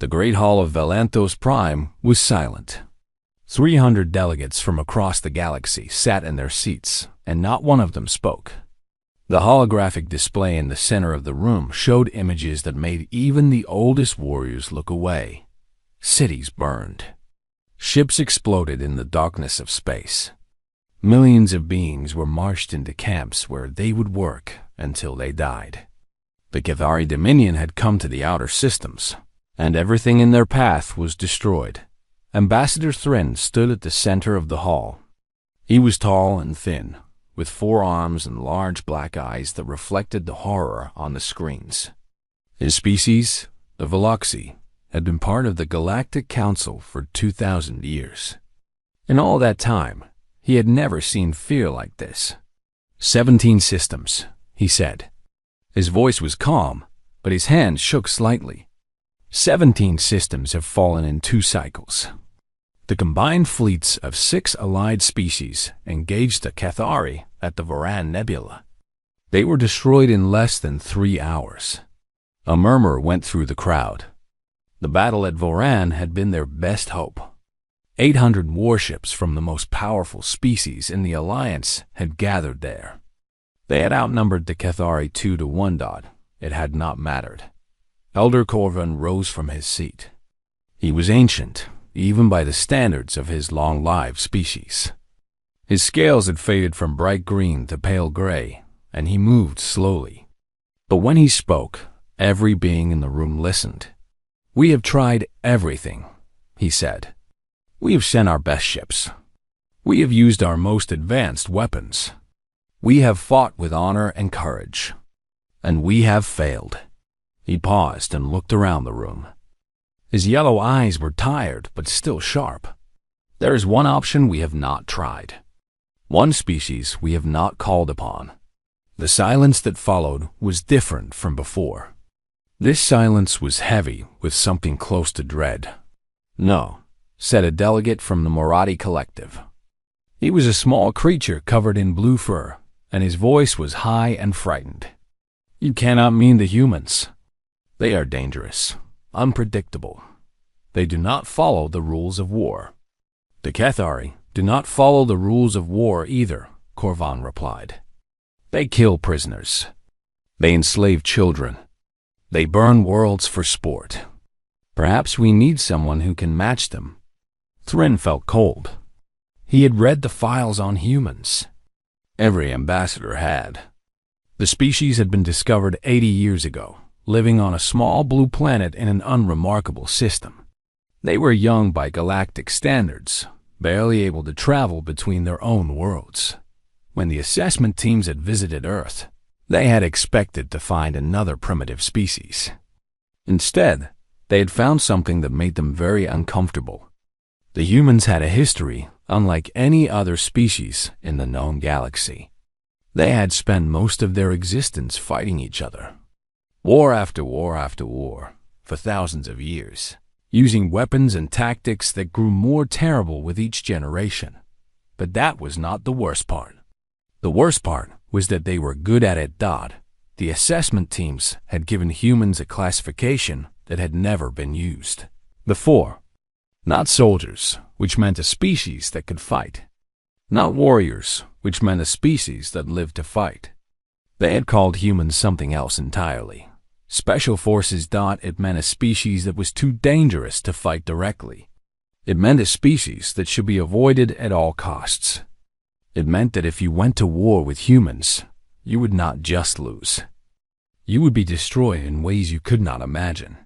The great hall of Valanthos Prime was silent. 300 delegates from across the galaxy sat in their seats, and not one of them spoke. The holographic display in the center of the room showed images that made even the oldest warriors look away. Cities burned. Ships exploded in the darkness of space. Millions of beings were marched into camps where they would work until they died. The Cathari Dominion had come to the outer systems, and everything in their path was destroyed. Ambassador Thryn stood at the center of the hall. He was tall and thin, with 4 arms and large black eyes that reflected the horror on the screens. His species, the Veloxi, had been part of the Galactic Council for 2,000 years. In all that time, he had never seen fear like this. 17 systems, he said. His voice was calm, but his hand shook slightly. 17 systems have fallen in 2 cycles. The combined fleets of 6 allied species engaged the Cathari at the Voran Nebula. They were destroyed in less than 3 hours. A murmur went through the crowd. The battle at Voran had been their best hope. 800 warships from the most powerful species in the Alliance had gathered there. They had outnumbered the Cathari 2 to 1. It had not mattered. Elder Corvan rose from his seat. He was ancient, even by the standards of his long-lived species. His scales had faded from bright green to pale gray, and he moved slowly. But when he spoke, every being in the room listened. "We have tried everything," he said. "We have sent our best ships. We have used our most advanced weapons. We have fought with honor and courage. And we have failed." He paused and looked around the room. His yellow eyes were tired but still sharp. "There is one option we have not tried. One species we have not called upon." The silence that followed was different from before. This silence was heavy with something close to dread. "No," said a delegate from the Morati Collective. He was a small creature covered in blue fur, and his voice was high and frightened. "You cannot mean the humans. They are dangerous, unpredictable. They do not follow the rules of war." "The Cathari do not follow the rules of war either," Corvan replied. "They kill prisoners. They enslave children. They burn worlds for sport. Perhaps we need someone who can match them." Thryn felt cold. He had read the files on humans. Every ambassador had. The species had been discovered 80 years ago, living on a small blue planet in an unremarkable system. They were young by galactic standards, barely able to travel between their own worlds. When the assessment teams had visited Earth, they had expected to find another primitive species. Instead, they had found something that made them very uncomfortable. The humans had a history unlike any other species in the known galaxy. They had spent most of their existence fighting each other. War after war after war, for thousands of years, using weapons and tactics that grew more terrible with each generation. But that was not the worst part. The worst part was that they were good at it. The assessment teams had given humans a classification that had never been used before. Not soldiers, which meant a species that could fight. Not warriors, which meant a species that lived to fight. They had called humans something else entirely. Special Forces. It meant a species that was too dangerous to fight directly. It meant a species that should be avoided at all costs. It meant that if you went to war with humans, you would not just lose. You would be destroyed in ways you could not imagine.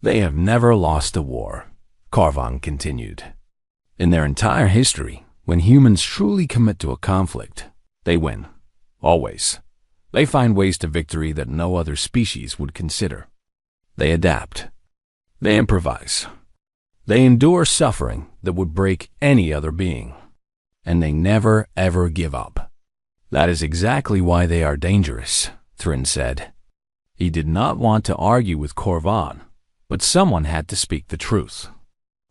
"They have never lost a war," Corvan continued. "In their entire history, when humans truly commit to a conflict, they win. Always. They find ways to victory that no other species would consider. They adapt. They improvise. They endure suffering that would break any other being. And they never, ever give up. That is exactly why they are dangerous," Thryn said. He did not want to argue with Corvan, but someone had to speak the truth.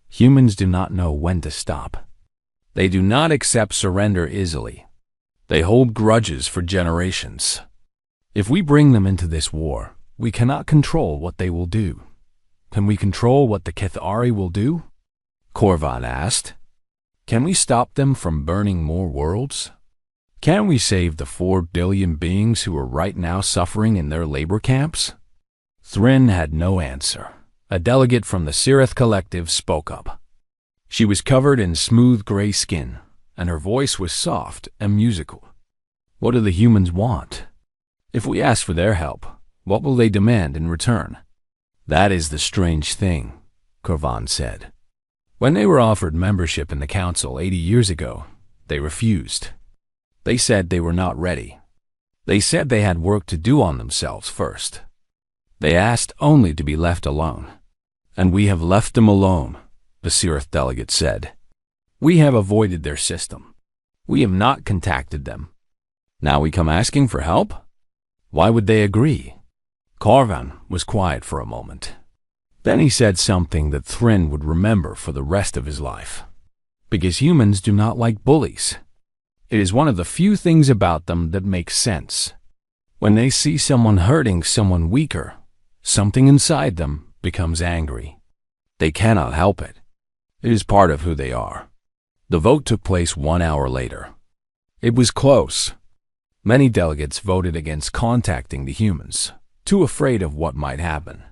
Humans do not know when to stop. They do not accept surrender easily. They hold grudges for generations. If we bring them into this war, we cannot control what they will do. Can we control what the Cathari will do? Korvan asked. Can we stop them from burning more worlds? Can we save the 4 billion beings who are right now suffering in their labor camps? Thryn had no answer. A delegate from the Sirith Collective spoke up. She was covered in smooth gray skin, and her voice was soft and musical. What do the humans want? If we ask for their help, what will they demand in return? That is the strange thing, Korvan said. When they were offered membership in the council 80 years ago, they refused. They said they were not ready. They said they had work to do on themselves first. They asked only to be left alone. And we have left them alone, the Sirith delegate said. We have avoided their system. We have not contacted them. Now we come asking for help? Why would they agree? Korvan was quiet for a moment. Then he said something that Thryn would remember for the rest of his life. Because humans do not like bullies. It is one of the few things about them that makes sense. When they see someone hurting someone weaker, something inside them becomes angry. They cannot help it. It is part of who they are. The vote took place 1 hour later. It was close. Many delegates voted against contacting the humans, too afraid of what might happen.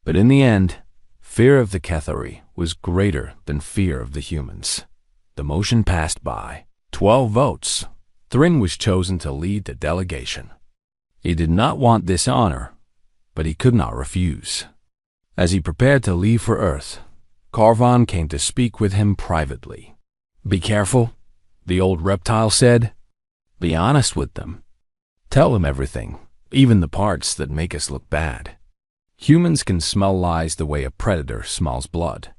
But in the end, fear of the Cathari was greater than fear of the humans. The motion passed by 12 votes. Thryn was chosen to lead the delegation. He did not want this honor, but he could not refuse. As he prepared to leave for Earth, Korvan came to speak with him privately. Be careful, the old reptile said. Be honest with them. Tell them everything, even the parts that make us look bad. Humans can smell lies the way a predator smells blood.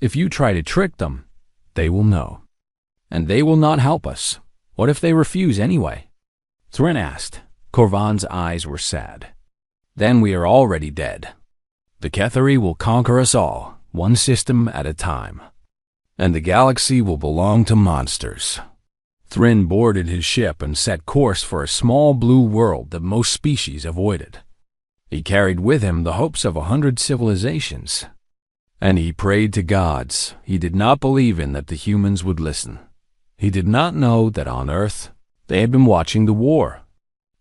If you try to trick them, they will know. And they will not help us. What if they refuse anyway? Thryn asked. Korvan's eyes were sad. Then we are already dead. The Cathari will conquer us all, one system at a time. And the galaxy will belong to monsters. Thryn boarded his ship and set course for a small blue world that most species avoided. He carried with him the hopes of 100 civilizations. And he prayed to gods he did not believe in that the humans would listen. He did not know that on Earth they had been watching the war.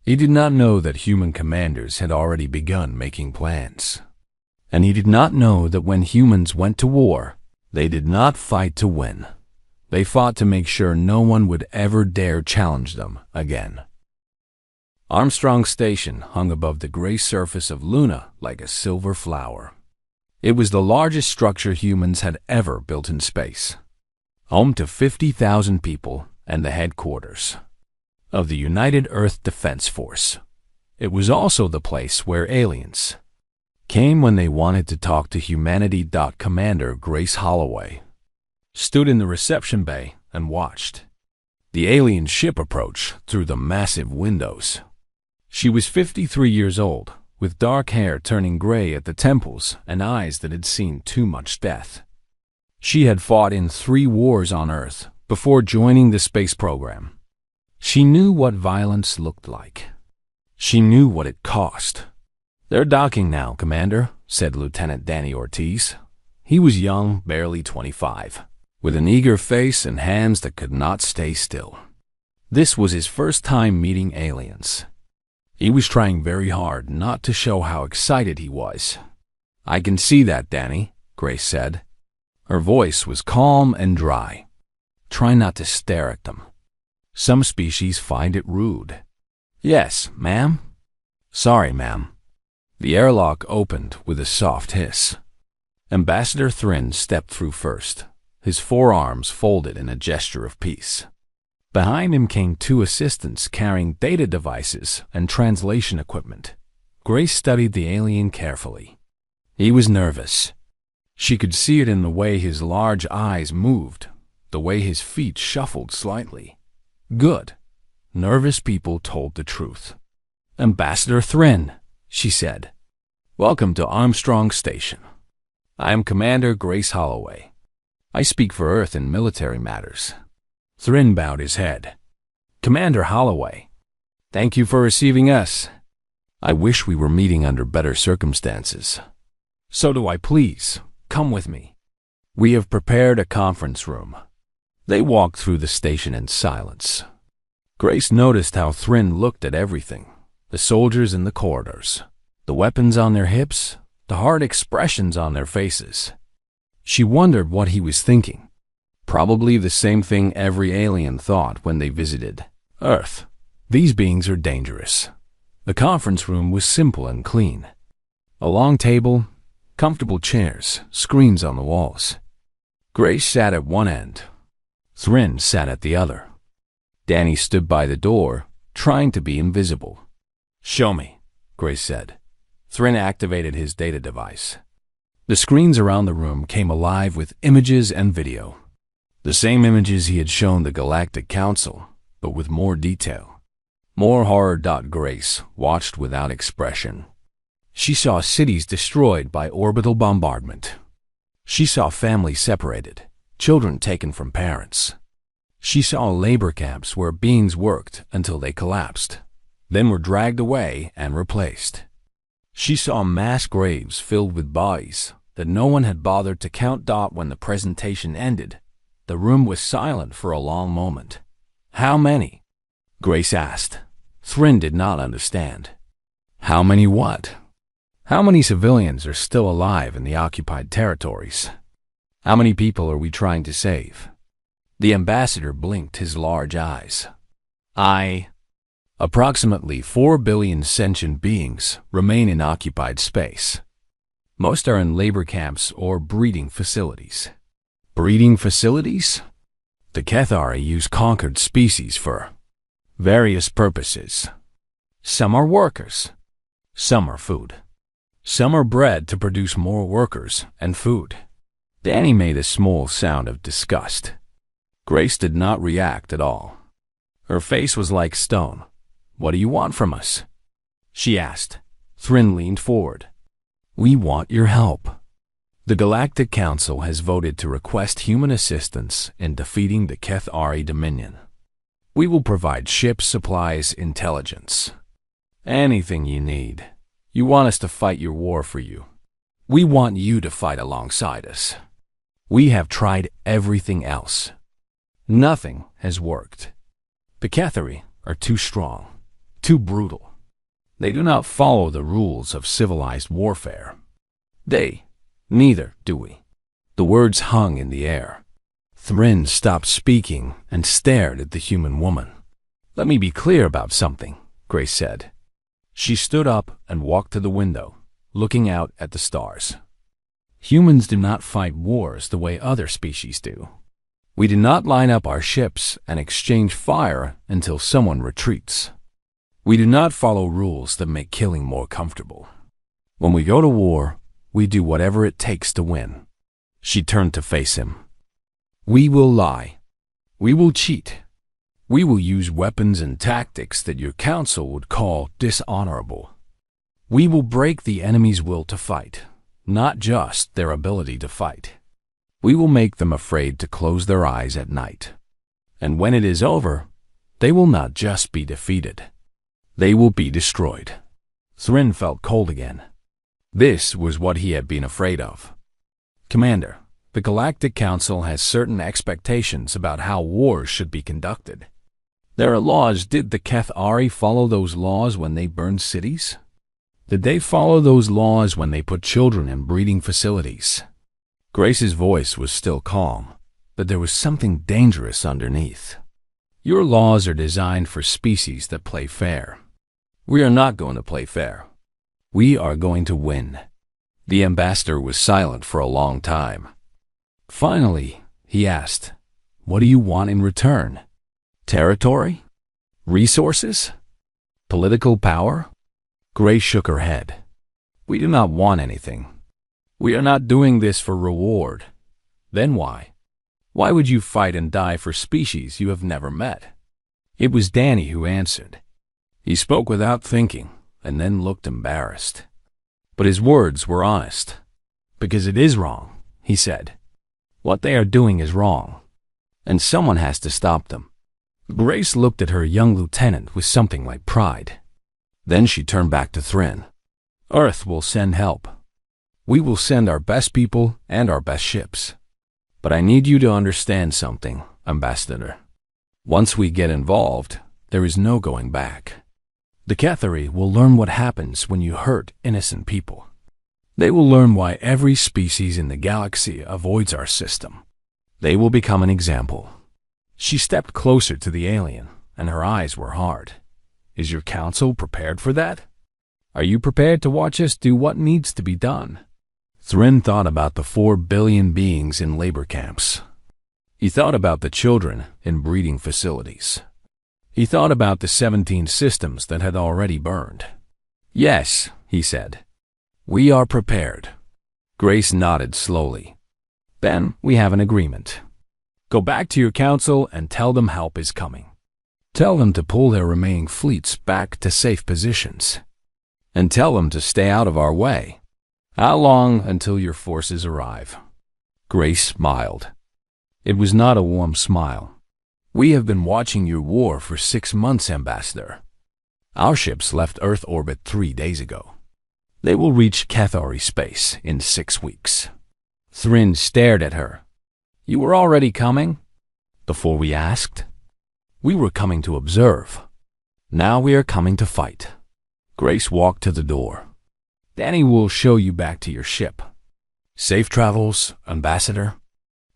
He did not know that human commanders had already begun making plans. And he did not know that when humans went to war, they did not fight to win. They fought to make sure no one would ever dare challenge them again. Armstrong Station hung above the gray surface of Luna like a silver flower. It was the largest structure humans had ever built in space, home to 50,000 people and the headquarters of the United Earth Defense Force. It was also the place where aliens came when they wanted to talk to humanity. Commander Grace Holloway stood in the reception bay and watched the alien ship approach through the massive windows. She was 53 years old, with dark hair turning gray at the temples and eyes that had seen too much death. She had fought in 3 wars on Earth before joining the space program. She knew what violence looked like. She knew what it cost. They're docking now, Commander, said Lieutenant Danny Ortiz. He was young, barely 25, with an eager face and hands that could not stay still. This was his first time meeting aliens. He was trying very hard not to show how excited he was. I can see that, Danny, Grace said. Her voice was calm and dry. Try not to stare at them. Some species find it rude. Yes, ma'am. Sorry, ma'am. The airlock opened with a soft hiss. Ambassador Thryn stepped through first, his forearms folded in a gesture of peace. Behind him came 2 assistants carrying data devices and translation equipment. Grace studied the alien carefully. He was nervous. She could see it in the way his large eyes moved, the way his feet shuffled slightly. Good. Nervous people told the truth. Ambassador Thryn, she said. Welcome to Armstrong Station. I am Commander Grace Holloway. I speak for Earth in military matters. Thryn bowed his head. Commander Holloway, thank you for receiving us. I wish we were meeting under better circumstances. So do I. Please, come with me. We have prepared a conference room. They walked through the station in silence. Grace noticed how Thryn looked at everything. The soldiers in the corridors, the weapons on their hips, the hard expressions on their faces. She wondered what he was thinking. Probably the same thing every alien thought when they visited Earth. These beings are dangerous. The conference room was simple and clean. A long table, comfortable chairs, screens on the walls. Grace sat at one end. Thryn sat at the other. Danny stood by the door, trying to be invisible. "Show me," Grace said. Thryn activated his data device. The screens around the room came alive with images and video. The same images he had shown the Galactic Council, but with more detail. More horror. Grace watched without expression. She saw cities destroyed by orbital bombardment. She saw families separated, children taken from parents. She saw labor camps where beings worked until they collapsed, then were dragged away and replaced. She saw mass graves filled with bodies that no one had bothered to count. When the presentation ended, the room was silent for a long moment. "How many?" Grace asked. Thryn did not understand. How many what? How many civilians are still alive in the occupied territories? How many people are we trying to save? The ambassador blinked his large eyes. Approximately 4 billion sentient beings remain in occupied space. Most are in labor camps or breeding facilities. Breeding facilities? The Cathari use conquered species for various purposes. Some are workers. Some are food. Some are bred to produce more workers and food. Danny made a small sound of disgust. Grace did not react at all. Her face was like stone. "What do you want from us?" she asked. Thryn leaned forward. "We want your help. The Galactic Council has voted to request human assistance in defeating the Cathari Dominion. We will provide ships, supplies, intelligence. Anything you need. You want us to fight your war for you. We want you to fight alongside us. We have tried everything else. Nothing has worked. The Cathari are too strong, too brutal. They do not follow the rules of civilized warfare. Neither do we." The words hung in the air. Thryn stopped speaking and stared at the human woman. "Let me be clear about something," Grace said. She stood up and walked to the window, looking out at the stars. "Humans do not fight wars the way other species do. We do not line up our ships and exchange fire until someone retreats. We do not follow rules that make killing more comfortable. When we go to war, we do whatever it takes to win." She turned to face him. "We will lie. We will cheat. We will use weapons and tactics that your council would call dishonorable. We will break the enemy's will to fight, not just their ability to fight. We will make them afraid to close their eyes at night. And when it is over, they will not just be defeated. They will be destroyed." Thryn felt cold again. This was what he had been afraid of. "Commander, the Galactic Council has certain expectations about how wars should be conducted. There are laws. Did the Cathari follow those laws when they burned cities? Did they follow those laws when they put children in breeding facilities?" Grace's voice was still calm, but there was something dangerous underneath. "Your laws are designed for species that play fair. We are not going to play fair. We are going to win." The ambassador was silent for a long time. Finally, he asked, "What do you want in return? Territory? Resources? Political power?" Grace shook her head. "We do not want anything. We are not doing this for reward. Then why? Why would you fight and die for species you have never met?" It was Danny who answered. He spoke without thinking and then looked embarrassed. But his words were honest. "Because it is wrong," he said. "What they are doing is wrong, and someone has to stop them." Grace looked at her young lieutenant with something like pride. Then she turned back to Thryn. "Earth will send help. We will send our best people and our best ships. But I need you to understand something, Ambassador. Once we get involved, there is no going back. The Cathari will learn what happens when you hurt innocent people. They will learn why every species in the galaxy avoids our system. They will become an example. She stepped closer to the alien, and her eyes were hard. Is your council prepared for that? Are you prepared to watch us do what needs to be done? Thrin thought about the 4 billion beings in labor camps. He thought about the children in breeding facilities. He thought about the 17 systems that had already burned. Yes, he said. We are prepared. Grace nodded slowly. Then we have an agreement. Go back to your council and tell them help is coming. Tell them to pull their remaining fleets back to safe positions. And tell them to stay out of our way. How long until your forces arrive? Grace smiled. It was not a warm smile. We have been watching your war for 6 months, Ambassador. Our ships left Earth orbit 3 days ago. They will reach Cathari space in 6 weeks. Thrin stared at her. You were already coming? Before we asked? We were coming to observe. Now we are coming to fight. Grace walked to the door. Danny will show you back to your ship. Safe travels, Ambassador.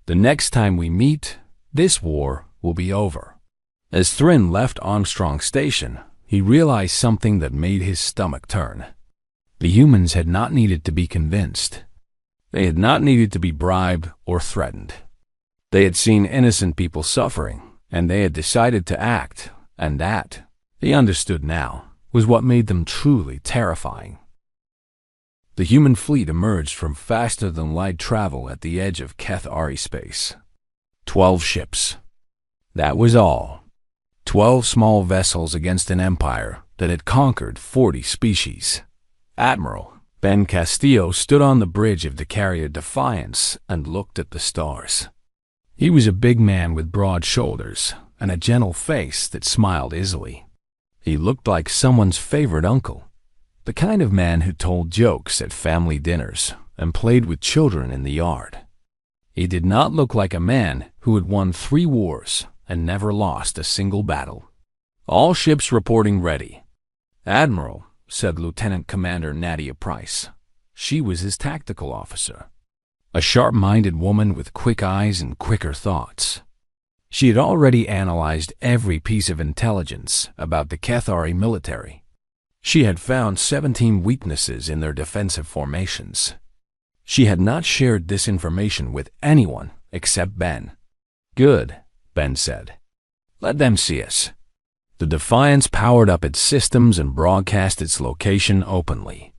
The next time we meet, this war will be over. As Thrin left Armstrong Station, he realized something that made his stomach turn. The humans had not needed to be convinced. They had not needed to be bribed or threatened. They had seen innocent people suffering, and they had decided to act, and that, he understood now, was what made them truly terrifying. The human fleet emerged from faster-than-light travel at the edge of Cathari space. 12 ships. That was all. 12 small vessels against an empire that had conquered 40 species. Admiral Ben Castillo stood on the bridge of the carrier Defiance and looked at the stars. He was a big man with broad shoulders and a gentle face that smiled easily. He looked like someone's favorite uncle, the kind of man who told jokes at family dinners and played with children in the yard. He did not look like a man who had won 3 wars and never lost a single battle. All ships reporting ready. Admiral, said Lieutenant Commander Nadia Price. She was his tactical officer. A sharp-minded woman with quick eyes and quicker thoughts. She had already analyzed every piece of intelligence about the Cathari military. She had found 17 weaknesses in their defensive formations. She had not shared this information with anyone except Ben. Good, Ben said. Let them see us. The Defiance powered up its systems and broadcast its location openly.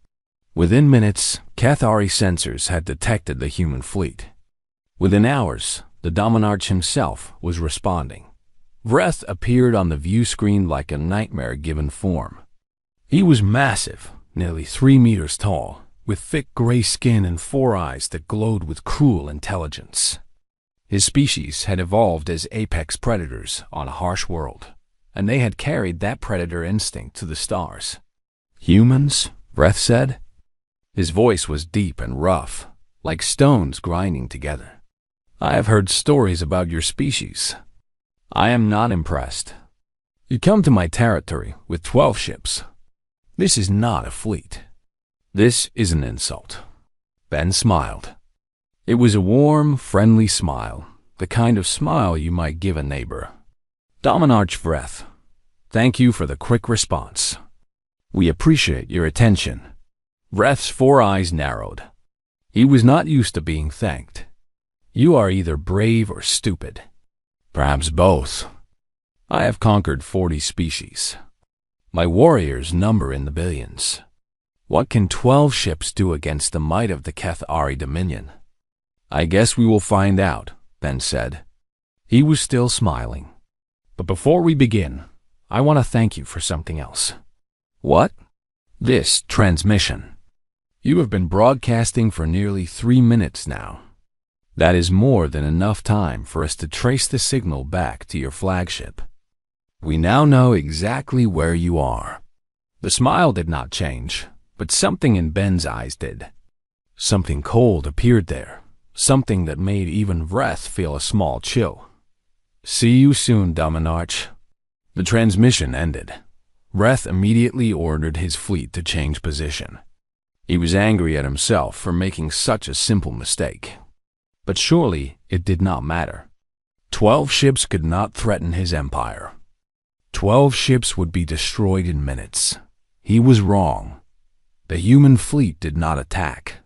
Within minutes, Cathari sensors had detected the human fleet. Within hours, the Dominarch himself was responding. Vreth appeared on the view screen like a nightmare-given form. He was massive, nearly 3 meters tall, with thick gray skin and 4 eyes that glowed with cruel intelligence. His species had evolved as apex predators on a harsh world, and they had carried that predator instinct to the stars. Humans? Vreth said. His voice was deep and rough, like stones grinding together. I have heard stories about your species. I am not impressed. You come to my territory with 12 ships. This is not a fleet. This is an insult. Ben smiled. It was a warm, friendly smile, the kind of smile you might give a neighbor. Dominarch Vreth, thank you for the quick response. We appreciate your attention. Vreth's 4 eyes narrowed. He was not used to being thanked. You are either brave or stupid. Perhaps both. I have conquered 40 species. My warriors number in the billions. What can 12 ships do against the might of the Cathari Dominion? I guess we will find out, Ben said. He was still smiling. But before we begin, I want to thank you for something else. What? This transmission. You have been broadcasting for nearly 3 minutes now. That is more than enough time for us to trace the signal back to your flagship. We now know exactly where you are. The smile did not change, but something in Ben's eyes did. Something cold appeared there, something that made even Vreth feel a small chill. "See you soon, Dominarch." The transmission ended. Vreth immediately ordered his fleet to change position. He was angry at himself for making such a simple mistake. But surely it did not matter. 12 ships could not threaten his empire. 12 ships would be destroyed in minutes. He was wrong. The human fleet did not attack.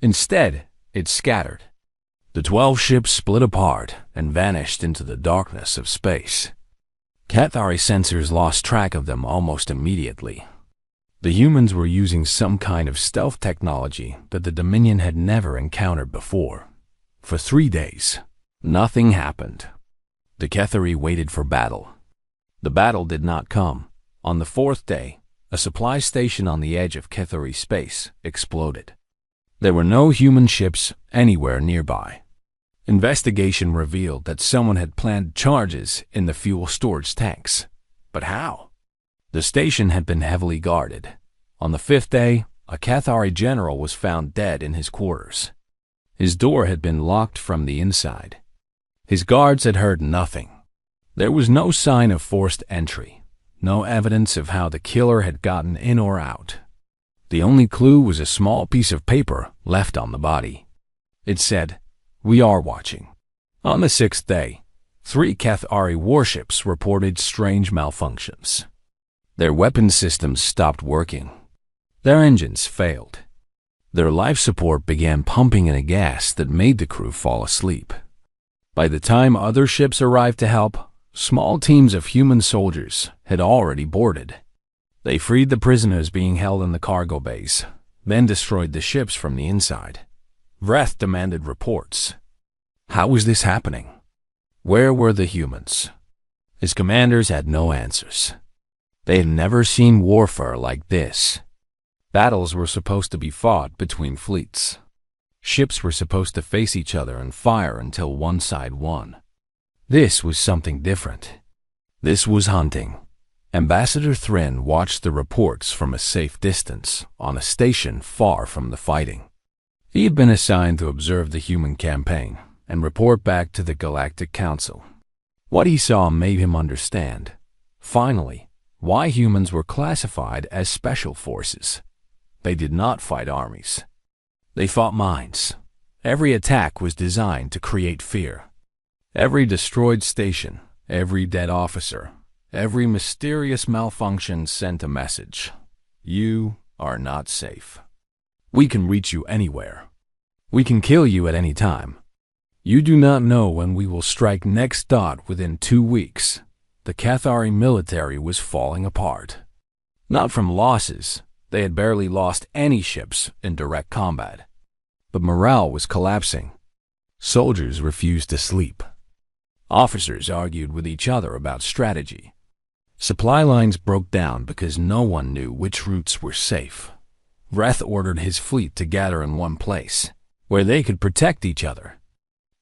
Instead, it scattered. The 12 ships split apart and vanished into the darkness of space. Cathari sensors lost track of them almost immediately. The humans were using some kind of stealth technology that the Dominion had never encountered before. For 3 days, nothing happened. The Cathari waited for battle. The battle did not come. On the 4th day, a supply station on the edge of Cathari space exploded. There were no human ships anywhere nearby. Investigation revealed that someone had planted charges in the fuel storage tanks. But how? The station had been heavily guarded. On the 5th day, a Cathari general was found dead in his quarters. His door had been locked from the inside. His guards had heard nothing. There was no sign of forced entry, no evidence of how the killer had gotten in or out. The only clue was a small piece of paper left on the body. It said, "We are watching." On the 6th day, 3 Cathari warships reported strange malfunctions. Their weapon systems stopped working. Their engines failed. Their life support began pumping in a gas that made the crew fall asleep. By the time other ships arrived to help, small teams of human soldiers had already boarded. They freed the prisoners being held in the cargo bays, then destroyed the ships from the inside. Vreth demanded reports. How was this happening? Where were the humans? His commanders had no answers. They had never seen warfare like this. Battles were supposed to be fought between fleets. Ships were supposed to face each other and fire until one side won. This was something different. This was hunting. Ambassador Thrin watched the reports from a safe distance on a station far from the fighting. He had been assigned to observe the human campaign and report back to the Galactic Council. What he saw made him understand, finally, why humans were classified as special forces. They did not fight armies. They fought minds. Every attack was designed to create fear. Every destroyed station, every dead officer, every mysterious malfunction sent a message. You are not safe. We can reach you anywhere. We can kill you at any time. You do not know when we will strike next. Within 2 weeks, the Cathari military was falling apart. Not from losses. They had barely lost any ships in direct combat. But morale was collapsing. Soldiers refused to sleep. Officers argued with each other about strategy. Supply lines broke down because no one knew which routes were safe. Vreth ordered his fleet to gather in one place, where they could protect each other.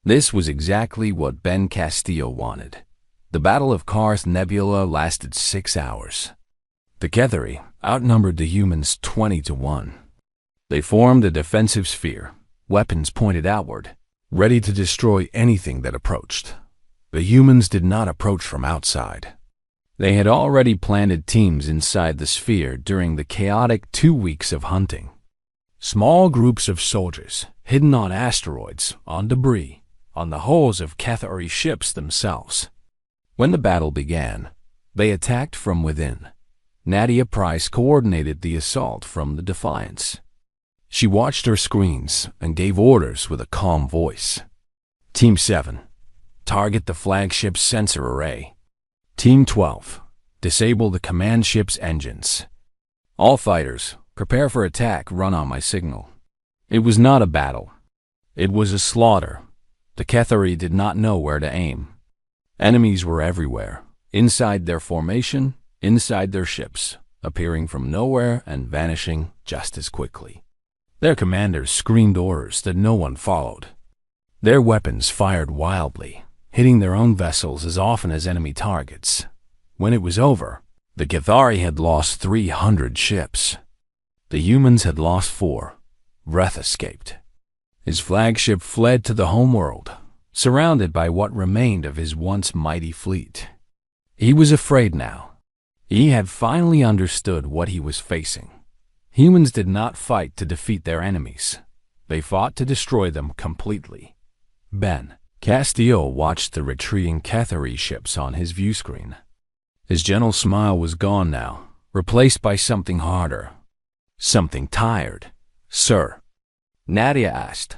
This was exactly what Ben Castillo wanted. The Battle of Karth Nebula lasted 6 hours. The Cathari outnumbered the humans 20-1. They formed a defensive sphere, weapons pointed outward, ready to destroy anything that approached. The humans did not approach from outside. They had already planted teams inside the sphere during the chaotic 2 weeks of hunting. Small groups of soldiers, hidden on asteroids, on debris, on the hulls of Cathari ships themselves. When the battle began, they attacked from within. Nadia Price coordinated the assault from the Defiance. She watched her screens and gave orders with a calm voice. Team 7, target the flagship's sensor array. Team 12, disable the command ship's engines. All fighters, prepare for attack, run on my signal. It was not a battle. It was a slaughter. The Cathari did not know where to aim. Enemies were everywhere, inside their formation, inside their ships, appearing from nowhere and vanishing just as quickly. Their commanders screamed orders that no one followed. Their weapons fired wildly, hitting their own vessels as often as enemy targets. When it was over, the Cathari had lost 300 ships. The humans had lost 4. Vreth escaped. His flagship fled to the homeworld, surrounded by what remained of his once mighty fleet. He was afraid now. He had finally understood what he was facing. Humans did not fight to defeat their enemies. They fought to destroy them completely. Ben Castillo watched the retreating Cathari ships on his view screen. His gentle smile was gone now, replaced by something harder. Something tired. "Sir," Nadia asked,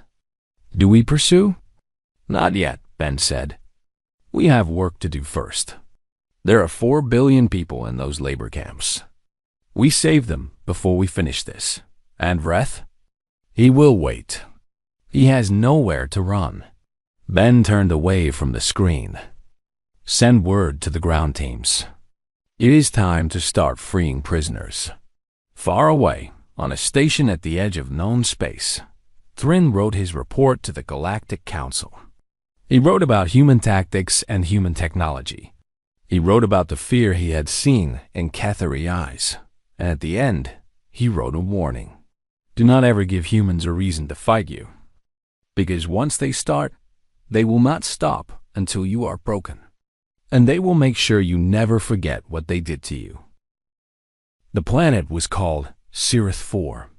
"do we pursue?" "Not yet," Ben said. "We have work to do first. There are 4 billion people in those labor camps. We save them before we finish this. And Vreth? He will wait. He has nowhere to run." Ben turned away from the screen. "Send word to the ground teams. It is time to start freeing prisoners." Far away, on a station at the edge of known space, Thrin wrote his report to the Galactic Council. He wrote about human tactics and human technology. He wrote about the fear he had seen in Cathari eyes. And at the end, he wrote a warning. Do not ever give humans a reason to fight you. Because once they start, they will not stop until you are broken. And they will make sure you never forget what they did to you. The planet was called Sirith IV.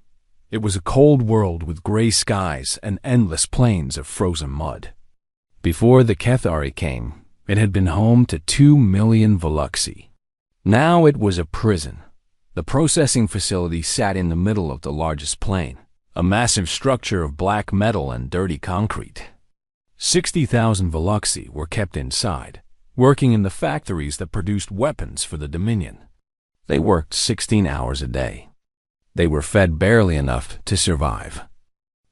It was a cold world with gray skies and endless plains of frozen mud. Before the Cathari came, it had been home to 2 million Veluxi. Now it was a prison. The processing facility sat in the middle of the largest plain, a massive structure of black metal and dirty concrete. 60,000 Veluxi were kept inside, working in the factories that produced weapons for the Dominion. They worked 16 hours a day. They were fed barely enough to survive.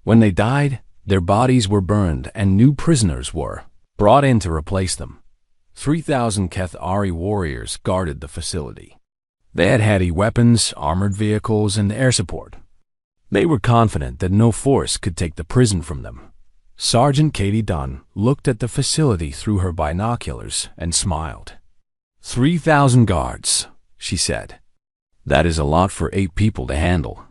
When they died, their bodies were burned and new prisoners were brought in to replace them. 3,000 Cathari warriors guarded the facility. They had heavy weapons, armored vehicles, and air support. They were confident that no force could take the prison from them. Sergeant Katie Dunn looked at the facility through her binoculars and smiled. 3,000 guards, she said. That is a lot for 8 people to handle.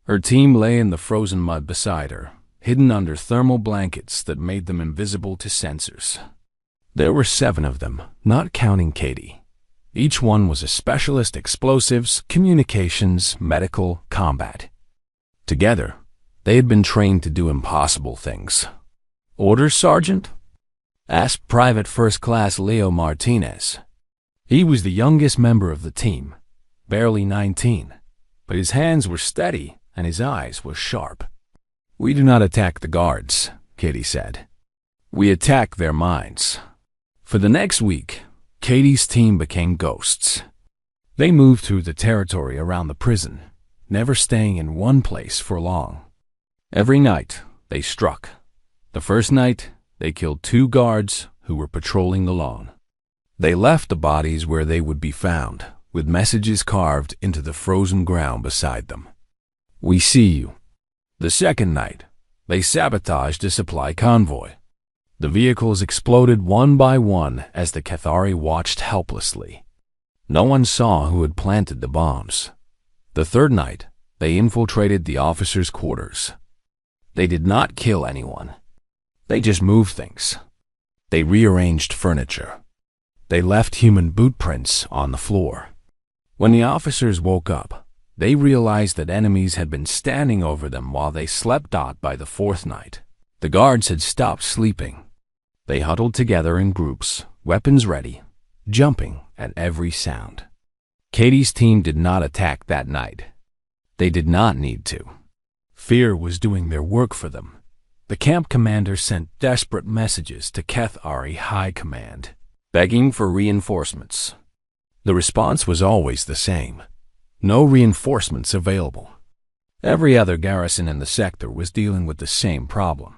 Her team lay in the frozen mud beside her, hidden under thermal blankets that made them invisible to sensors. There were 7 of them, not counting Katie. Each one was a specialist: explosives, communications, medical, combat. Together, they had been trained to do impossible things. "Orders, Sergeant?" asked Private First Class Leo Martinez. He was the youngest member of the team, barely 19, but his hands were steady and his eyes were sharp. "We do not attack the guards," Katie said. "We attack their minds." For the next week, Katie's team became ghosts. They moved through the territory around the prison, never staying in one place for long. Every night, they struck. The first night, they killed 2 guards who were patrolling the lawn. They left the bodies where they would be found, with messages carved into the frozen ground beside them. "We see you." The second night, they sabotaged a supply convoy. The vehicles exploded one by one as the Cathari watched helplessly. No one saw who had planted the bombs. The third night, they infiltrated the officers' quarters. They did not kill anyone. They just moved things. They rearranged furniture. They left human boot prints on the floor. When the officers woke up, they realized that enemies had been standing over them while they slept. By the 4th night, the guards had stopped sleeping. They huddled together in groups, weapons ready, jumping at every sound. Katie's team did not attack that night. They did not need to. Fear was doing their work for them. The camp commander sent desperate messages to Cathari High Command, begging for reinforcements. The response was always the same: no reinforcements available. Every other garrison in the sector was dealing with the same problem.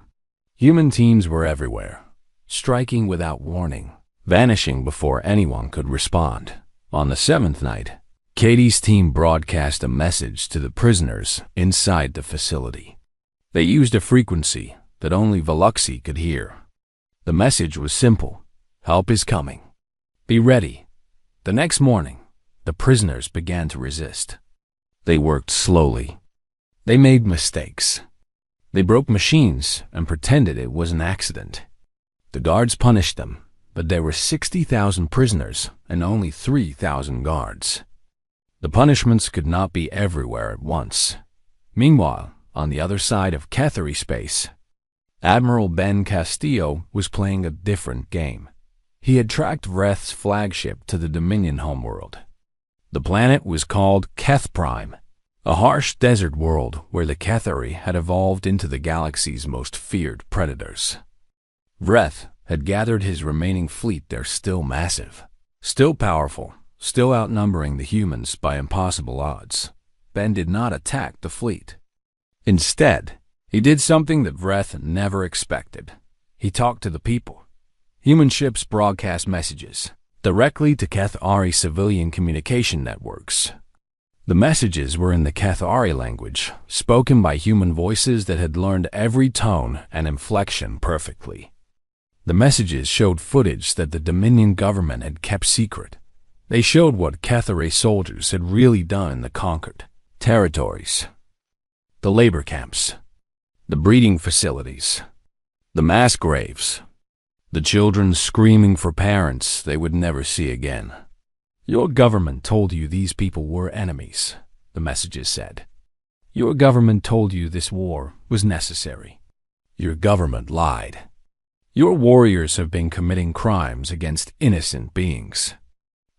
Human teams were everywhere, striking without warning, vanishing before anyone could respond. On the 7th night, Katie's team broadcast a message to the prisoners inside the facility. They used a frequency that only Veluxi could hear. The message was simple: help is coming. Be ready. The next morning, the prisoners began to resist. They worked slowly. They made mistakes. They broke machines and pretended it was an accident. The guards punished them, but there were 60,000 prisoners and only 3,000 guards. The punishments could not be everywhere at once. Meanwhile, on the other side of Cathari space, Admiral Ben Castillo was playing a different game. He had tracked Vreth's flagship to the Dominion homeworld. The planet was called Keth Prime, a harsh desert world where the Cathari had evolved into the galaxy's most feared predators. Vreth had gathered his remaining fleet there, still massive, still powerful, still outnumbering the humans by impossible odds. Ben did not attack the fleet. Instead, he did something that Vreth never expected. He talked to the people. Human ships broadcast messages directly to Cathari civilian communication networks. The messages were in the Cathari language, spoken by human voices that had learned every tone and inflection perfectly. The messages showed footage that the Dominion government had kept secret. They showed what Cathari soldiers had really done in the conquered territories. The labor camps, the breeding facilities, the mass graves, the children screaming for parents they would never see again. Your government told you these people were enemies, the messages said. Your government told you this war was necessary. Your government lied. Your warriors have been committing crimes against innocent beings,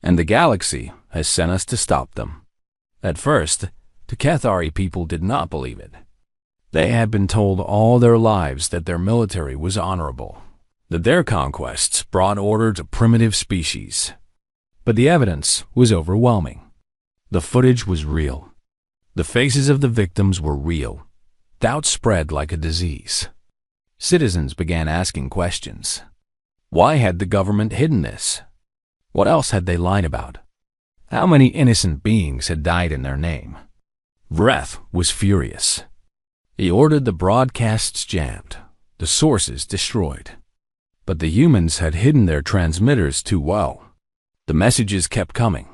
and the galaxy has sent us to stop them. At first, the Cathari people did not believe it. They had been told all their lives that their military was honorable, that their conquests brought order to primitive species. But the evidence was overwhelming. The footage was real. The faces of the victims were real. Doubt spread like a disease. Citizens began asking questions. Why had the government hidden this? What else had they lied about? How many innocent beings had died in their name? Vreth was furious. He ordered the broadcasts jammed, the sources destroyed. But the humans had hidden their transmitters too well. The messages kept coming,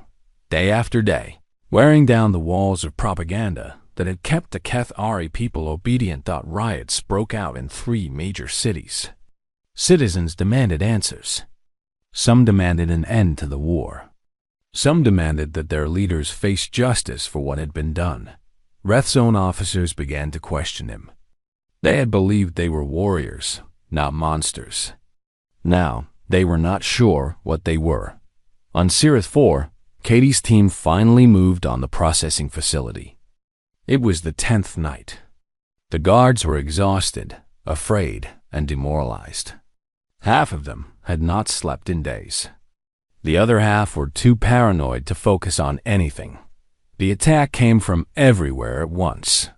day after day, wearing down the walls of propaganda that had kept the Cathari people obedient. Riots broke out in 3 major cities. Citizens demanded answers. Some demanded an end to the war. Some demanded that their leaders face justice for what had been done. Vreth's own officers began to question him. They had believed they were warriors, not monsters. Now, they were not sure what they were. On Sirith 4, Katie's team finally moved on the processing facility. It was the 10th night. The guards were exhausted, afraid, and demoralized. Half of them had not slept in days. The other half were too paranoid to focus on anything. The attack came from everywhere at once.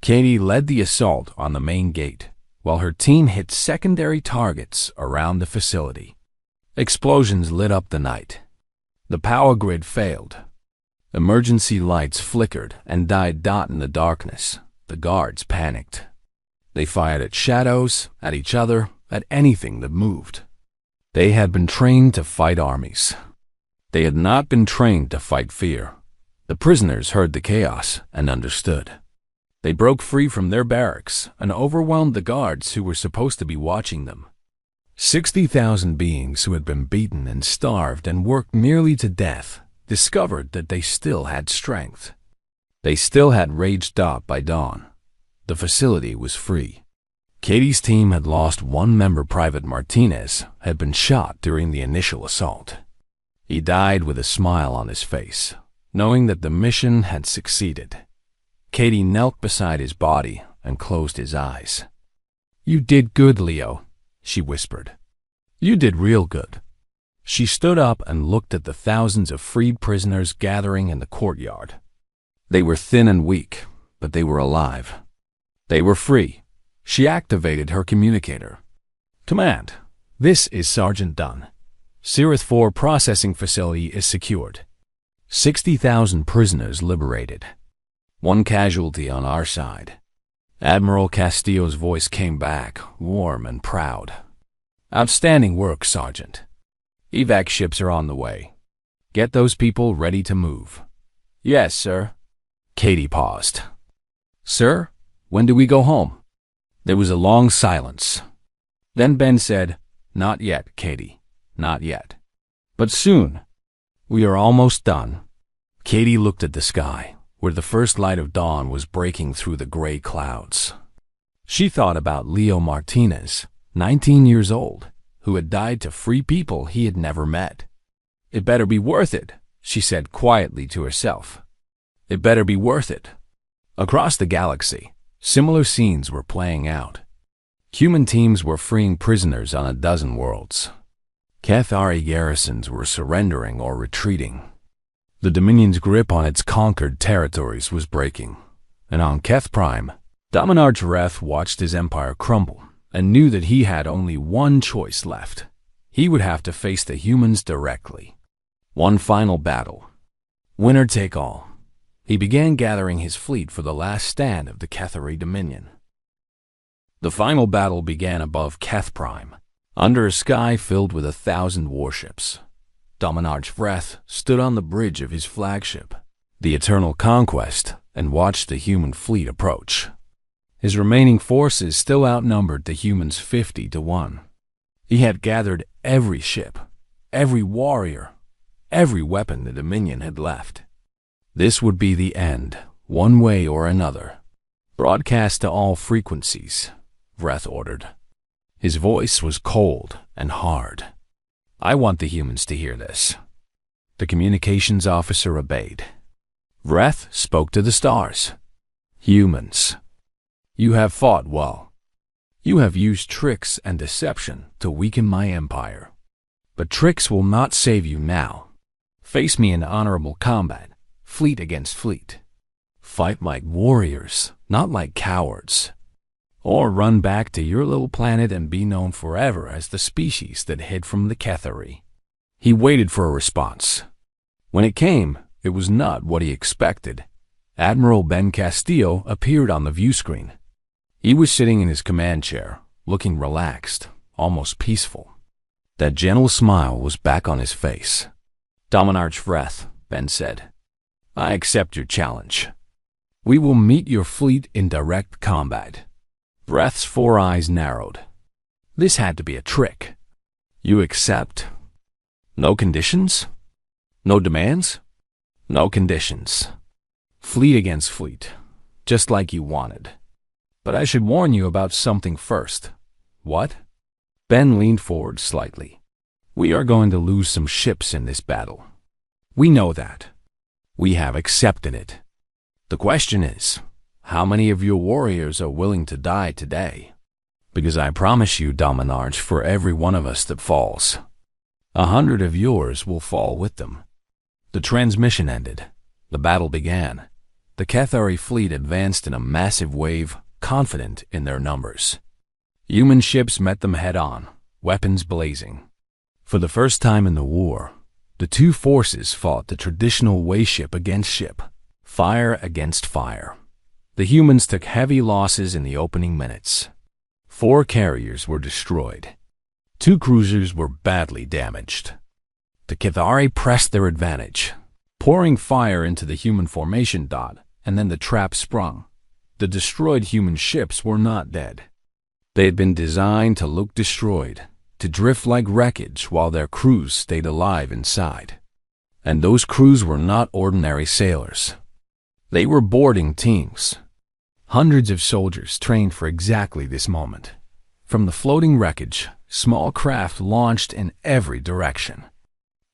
Katie led the assault on the main gate, while her team hit secondary targets around the facility. Explosions lit up the night. The power grid failed. Emergency lights flickered and died in the darkness. The guards panicked. They fired at shadows, at each other, at anything that moved. They had been trained to fight armies. They had not been trained to fight fear. The prisoners heard the chaos and understood. They broke free from their barracks and overwhelmed the guards who were supposed to be watching them. 60,000 beings who had been beaten and starved and worked nearly to death discovered that they still had strength. They still had rage. By dawn, the facility was free. Katie's team had lost one member. Private Martinez had been shot during the initial assault. He died with a smile on his face, knowing that the mission had succeeded. Katie knelt beside his body and closed his eyes. "You did good, Leo," she whispered. "You did real good." She stood up and looked at the thousands of freed prisoners gathering in the courtyard. They were thin and weak, but they were alive. They were free. She activated her communicator. "Command, this is Sergeant Dunn. Sirith 4 processing facility is secured. 60,000 prisoners liberated. One casualty on our side." Admiral Castillo's voice came back, warm and proud. "Outstanding work, Sergeant. Evac ships are on the way. Get those people ready to move." "Yes, sir." Katie paused. "Sir, when do we go home?" There was a long silence. Then Ben said, "Not yet, Katie. Not yet. But soon. We are almost done." Katie looked at the sky, where the first light of dawn was breaking through the gray clouds. She thought about Leo Martinez, 19 years old, who had died to free people he had never met. "It better be worth it," she said quietly to herself. "It better be worth it." Across the galaxy, similar scenes were playing out. Human teams were freeing prisoners on a dozen worlds. Cathari garrisons were surrendering or retreating. The Dominion's grip on its conquered territories was breaking, and on Keth Prime, Dominarch Reth watched his empire crumble and knew that he had only one choice left. He would have to face the humans directly. One final battle. Winner take all. He began gathering his fleet for the last stand of the Cathari Dominion. The final battle began above Keth Prime, under a sky filled with 1,000 warships. Dominarch Vreth stood on the bridge of his flagship, the Eternal Conquest, and watched the human fleet approach. His remaining forces still outnumbered the humans 50-1. He had gathered every ship, every warrior, every weapon the Dominion had left. This would be the end, one way or another. "Broadcast to all frequencies," Vreth ordered. His voice was cold and hard. "I want the humans to hear this." The communications officer obeyed. Vreth spoke to the stars. "Humans, you have fought well. You have used tricks and deception to weaken my empire. But tricks will not save you now. Face me in honorable combat, fleet against fleet. Fight like warriors, not like cowards. Or run back to your little planet and be known forever as the species that hid from the Cathari." He waited for a response. When it came, it was not what he expected. Admiral Ben Castillo appeared on the view screen. He was sitting in his command chair, looking relaxed, almost peaceful. That gentle smile was back on his face. "Dominarch Vreth," Ben said, "I accept your challenge. We will meet your fleet in direct combat." Vreth's 4 eyes narrowed. This had to be a trick. "You accept? No conditions? No demands?" "No conditions. Fleet against fleet, just like you wanted. But I should warn you about something first." "What?" Ben leaned forward slightly. "We are going to lose some ships in this battle. We know that. We have accepted it. The question is, how many of your warriors are willing to die today? Because I promise you, Dominarch, for every one of us that falls, 100 of yours will fall with them." The transmission ended. The battle began. The Cathari fleet advanced in a massive wave, confident in their numbers. Human ships met them head-on, weapons blazing. For the first time in the war, the two forces fought the traditional way ship against ship, fire against fire. The humans took heavy losses in the opening minutes. 4 carriers were destroyed. 2 cruisers were badly damaged. The Cathari pressed their advantage, pouring fire into the human formation dot, and then the trap sprung. The destroyed human ships were not dead. They had been designed to look destroyed, to drift like wreckage while their crews stayed alive inside. And those crews were not ordinary sailors. They were boarding teams. Hundreds of soldiers trained for exactly this moment. From the floating wreckage, small craft launched in every direction.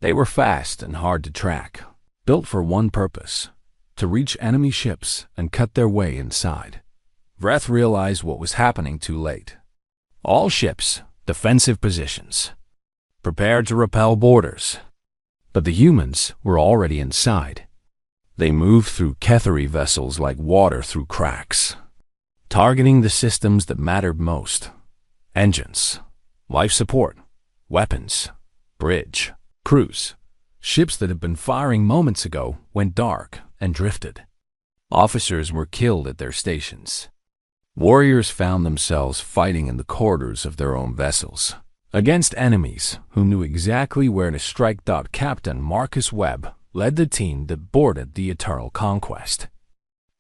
They were fast and hard to track, built for one purpose: to reach enemy ships and cut their way inside. Vreth realized what was happening too late. All ships, defensive positions, prepared to repel boarders. But the humans were already inside. They moved through Cathari vessels like water through cracks, targeting the systems that mattered most: engines, life support, weapons, bridge, crews. Ships that had been firing moments ago went dark and drifted. Officers were killed at their stations. Warriors found themselves fighting in the corridors of their own vessels, against enemies who knew exactly where to strike. Captain Marcus Webb led the team that boarded the Eternal Conquest.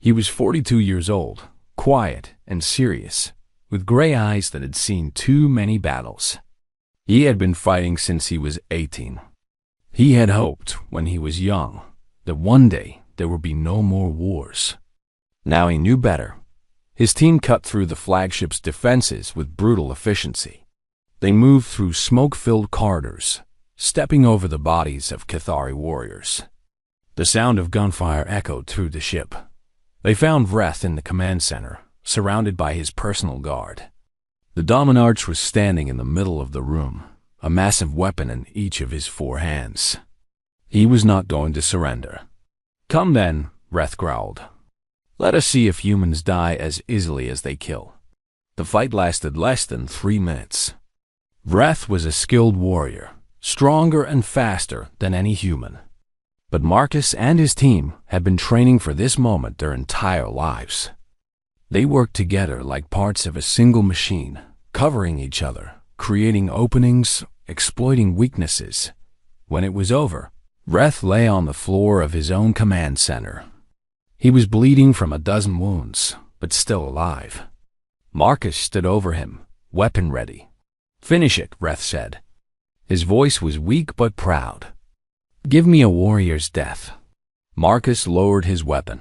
He was 42 years old, quiet and serious, with gray eyes that had seen too many battles. He had been fighting since he was 18. He had hoped, when he was young, that one day there would be no more wars. Now he knew better. His team cut through the flagship's defenses with brutal efficiency. They moved through smoke-filled corridors, stepping over the bodies of Cathari warriors. The sound of gunfire echoed through the ship. They found Vreth in the command center, surrounded by his personal guard. The Dominarch was standing in the middle of the room, a massive weapon in each of his 4 hands. He was not going to surrender. "Come then," Vreth growled. "Let us see if humans die as easily as they kill." The fight lasted less than 3 minutes. Vreth was a skilled warrior, stronger and faster than any human. But Marcus and his team had been training for this moment their entire lives. They worked together like parts of a single machine, covering each other, creating openings, exploiting weaknesses. When it was over, Vreth lay on the floor of his own command center. He was bleeding from a dozen wounds, but still alive. Marcus stood over him, weapon ready. "Finish it," Vreth said. His voice was weak but proud. "Give me a warrior's death." Marcus lowered his weapon.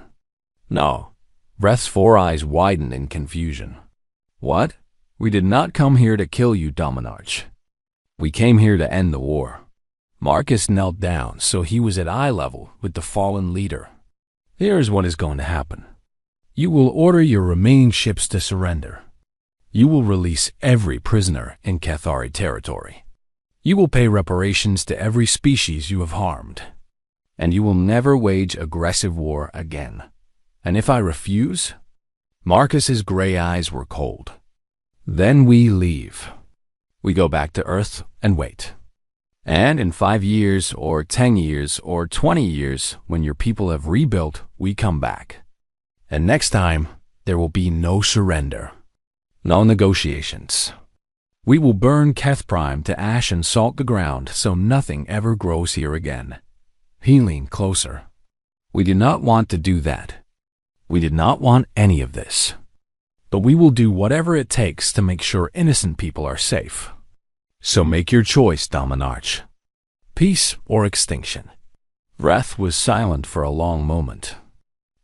"No." Vreth's 4 eyes widened in confusion. "What? We did not come here to kill you, Dominarch. We came here to end the war." Marcus knelt down so he was at eye level with the fallen leader. "Here's what is going to happen. You will order your remaining ships to surrender. You will release every prisoner in Cathari territory. You will pay reparations to every species you have harmed. And you will never wage aggressive war again. And if I refuse?" Marcus's gray eyes were cold. "Then we leave. We go back to Earth and wait. And in 5 years, or 10 years, or 20 years, when your people have rebuilt, we come back. And next time, there will be no surrender. No negotiations. We will burn Keth Prime to ash and salt the ground so nothing ever grows here again." He leaned closer. "We did not want to do that. We did not want any of this. But we will do whatever it takes to make sure innocent people are safe. So make your choice, Dominarch. Peace or extinction." Vreth was silent for a long moment.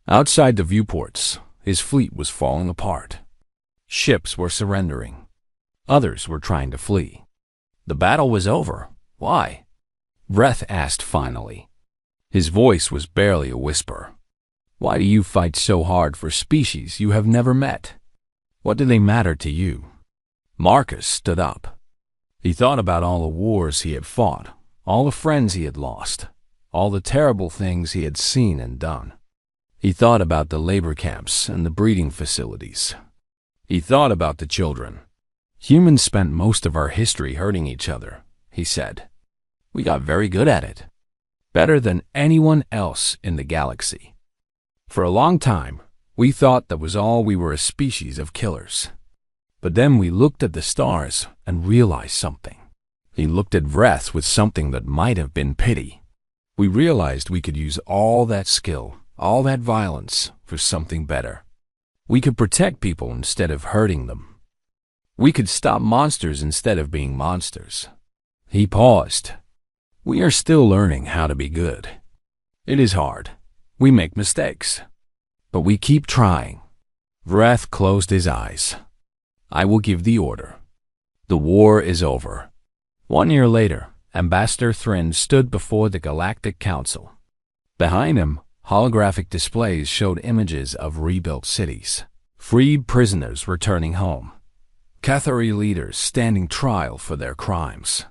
Outside the viewports, his fleet was falling apart. Ships were surrendering. Others were trying to flee. The battle was over. Why? Vreth asked finally. His voice was barely a whisper. "Why do you fight so hard for species you have never met? What do they matter to you?" Marcus stood up. He thought about all the wars he had fought, all the friends he had lost, all the terrible things he had seen and done. He thought about the labor camps and the breeding facilities. He thought about the children. "Humans spent most of our history hurting each other," he said. "We got very good at it. Better than anyone else in the galaxy. For a long time, we thought that was all we were, a species of killers. But then we looked at the stars and realized something." He looked at Vreth with something that might have been pity. "We realized we could use all that skill, all that violence, for something better. We could protect people instead of hurting them. We could stop monsters instead of being monsters." He paused. "We are still learning how to be good. It is hard. We make mistakes. But we keep trying." Vreth closed his eyes. "I will give the order. The war is over." 1 year later, Ambassador Thrin stood before the Galactic Council. Behind him, holographic displays showed images of rebuilt cities, freed prisoners returning home, Cathari leaders standing trial for their crimes.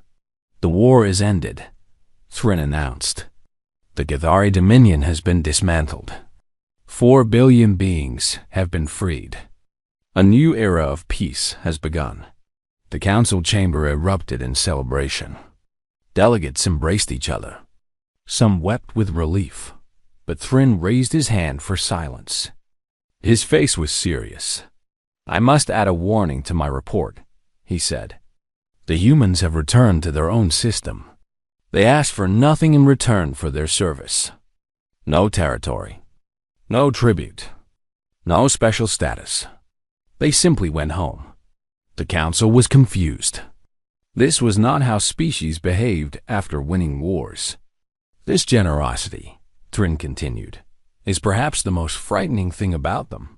"The war is ended," Thrin announced. "The Cathari Dominion has been dismantled. 4 billion beings have been freed. A new era of peace has begun." The council chamber erupted in celebration. Delegates embraced each other. Some wept with relief, but Thrin raised his hand for silence. His face was serious. "I must add a warning to my report," he said. "The humans have returned to their own system. They asked for nothing in return for their service. No territory, no tribute, no special status. They simply went home, The council was confused. This was not how species behaved after winning wars. This generosity, Trin continued, is perhaps the most frightening thing about them,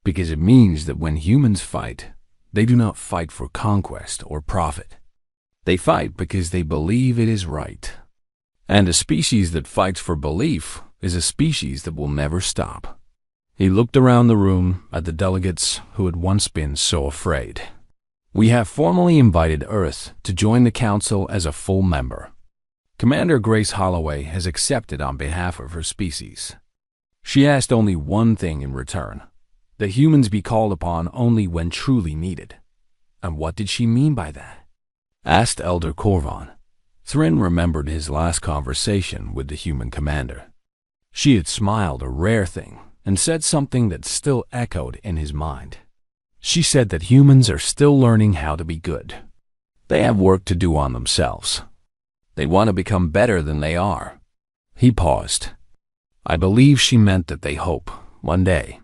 because it means that when humans fight, they do not fight for conquest or profit. They fight because they believe it is right. And a species that fights for belief is a species that will never stop. He looked around the room at the delegates who had once been so afraid. We have formally invited Earth to join the Council as a full member. Commander Grace Holloway has accepted on behalf of her species. She asked only one thing in return, that humans be called upon only when truly needed. And what did she mean by that? Asked Elder Corvon. Thrin remembered his last conversation with the human commander. She had smiled, a rare thing, and said something that still echoed in his mind. She said that humans are still learning how to be good. They have work to do on themselves. They want to become better than they are. He paused. I believe she meant that they hope, one day,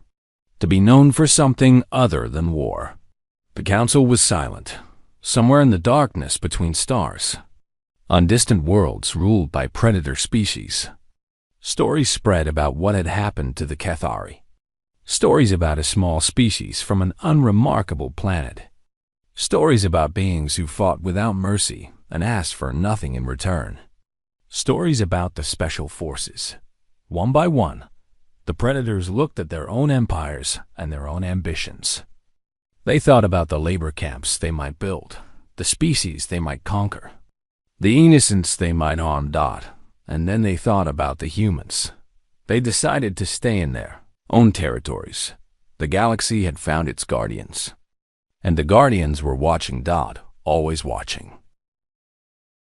to be known for something other than war. The council was silent, somewhere in the darkness between stars, on distant worlds ruled by predator species. Stories spread about what had happened to the Cathari. Stories about a small species from an unremarkable planet. Stories about beings who fought without mercy and asked for nothing in return. Stories about the special forces. One by one, the predators looked at their own empires and their own ambitions. They thought about the labor camps they might build, the species they might conquer, the innocents they might harm. And then they thought about the humans. They decided to stay in their own territories. The galaxy had found its guardians. And the guardians were watching. Always watching.